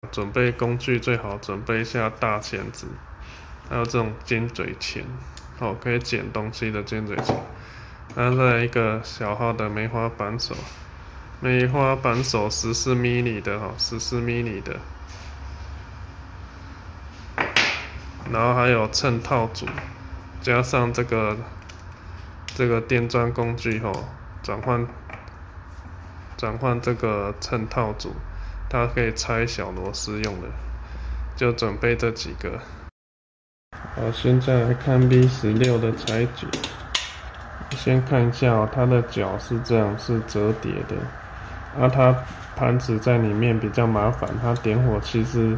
准备工具最好准备一下大钳子，还有这种尖嘴钳，可以剪东西的尖嘴钳。然后再来一个小号的梅花扳手，梅花扳手14 mm 的14 mm 的。然后还有衬套组，加上这个电钻工具转换这个衬套组，它可以拆小螺丝用的，就准备这几个。好，现在来看 V16的裁剪。先看一下它的脚是这样，是折叠的。它盘子在里面比较麻烦，它点火器是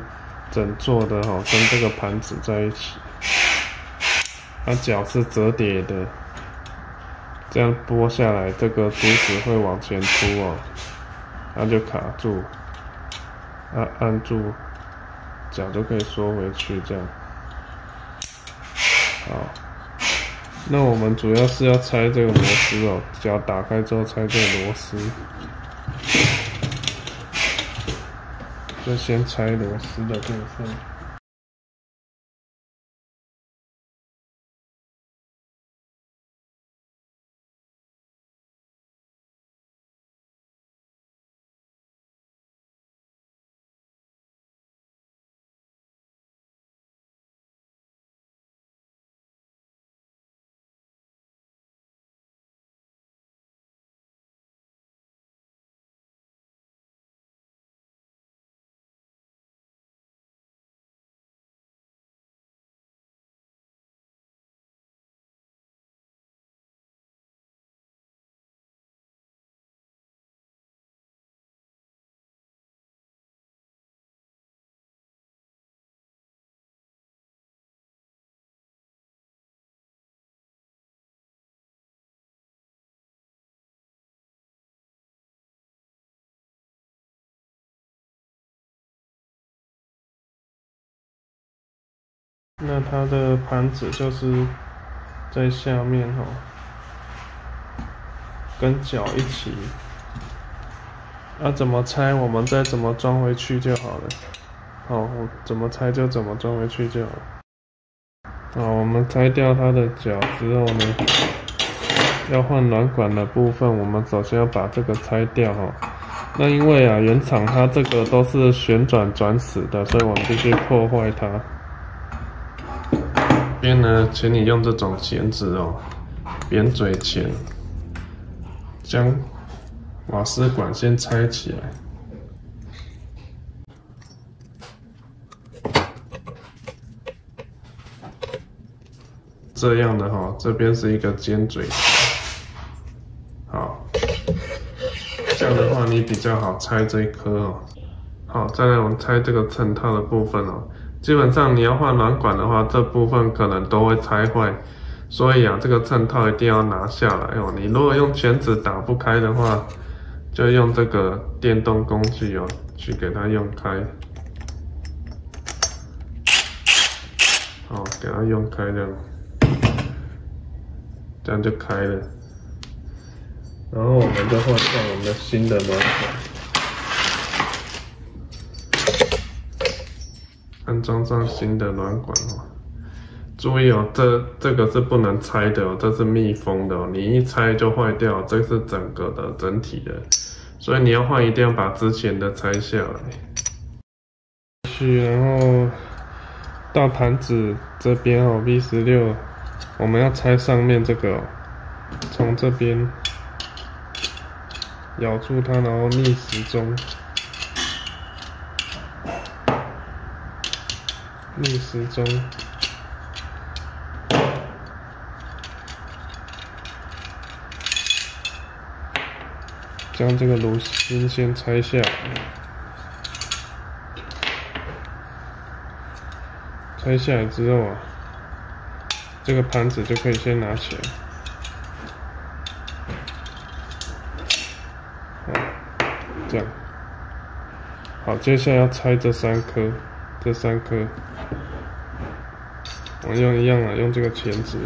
整座的跟这个盘子在一起。它脚是折叠的，这样拨下来，这个珠子会往前凸它就卡住。按住脚就可以缩回去，这样。好，那我们主要是要拆这个螺丝脚打开之后拆这个螺丝，就先拆螺丝的部分。那它的盘子就是在下面跟脚一起。怎么拆我们再怎么装回去就好了。怎么拆就怎么装回去就好了。我们拆掉它的脚之后呢，要换软管的部分，我们首先要把这个拆掉那因为原厂它这个都是旋转转死的，所以我们必须破坏它。这边呢，请你用这种钳子扁嘴钳，将瓦斯管先拆起来。这样的这边是一个尖嘴钳。好，这样的话你比较好拆这一颗好，再来我们拆这个衬套的部分基本上你要换软管的话，这部分可能都会拆坏，所以这个衬套一定要拿下来你如果用钳子打不开的话，就用这个电动工具去给它用开。给它用开这样就开了。然后我们就换上我们的新的软管。安装上新的软管注意这个是不能拆的这是密封的你一拆就坏掉，这是整个的整体的，所以你要换一定要把之前的拆下来。然后大盘子这边V16，我们要拆上面这个从这边咬住它，然后逆时钟。逆时钟，将这个螺丝先拆下来。拆下来之后这个盘子就可以先拿起来。这样。好，接下来要拆这3颗。我用一样用这个钳子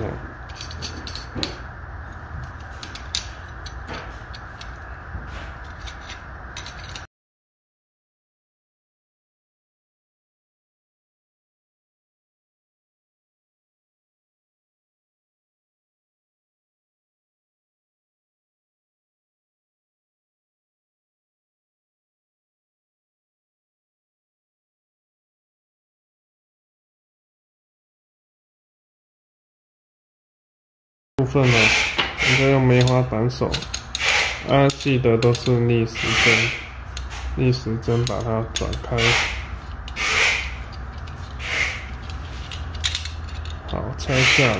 分呢，你就用梅花扳手，记得都是逆时针把它转开。好，拆下来，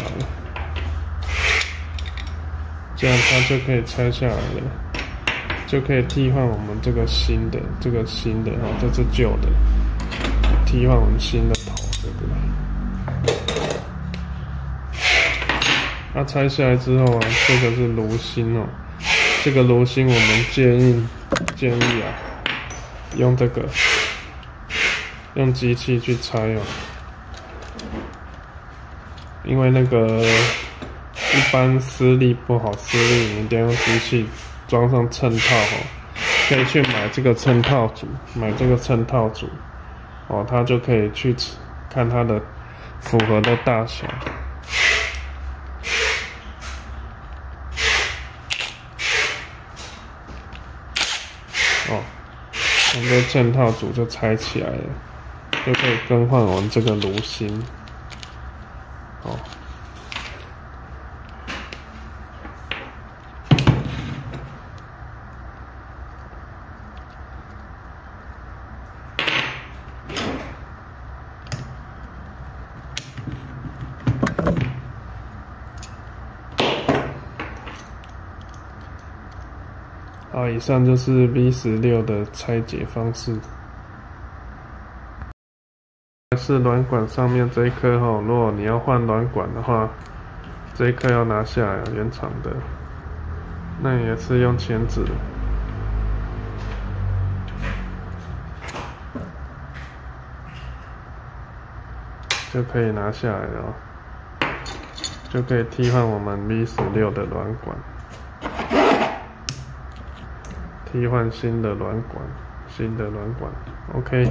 这样它就可以拆下来了，就可以替换我们这个新的，这是旧的，替换我们新的头这个。它拆下来之后啊，这个是炉芯哦，这个炉芯我们建议啊，用这个用机器去拆哦。因为那个一般施力不好施力，你一定要用机器装上衬套哦。可以去买这个衬套组，哦，它就可以去看它的符合的大小。哦，我们的衬套组就拆起来了，就可以更换我们这个炉芯。哦，好，以上就是 V16的拆解方式。是软管上面这一颗吼，如果你要换软管的话，这一颗要拿下来，原厂的，那也是用钳子就可以拿下来了哦，就可以替换我们 V16的软管，替换新的软管，OK。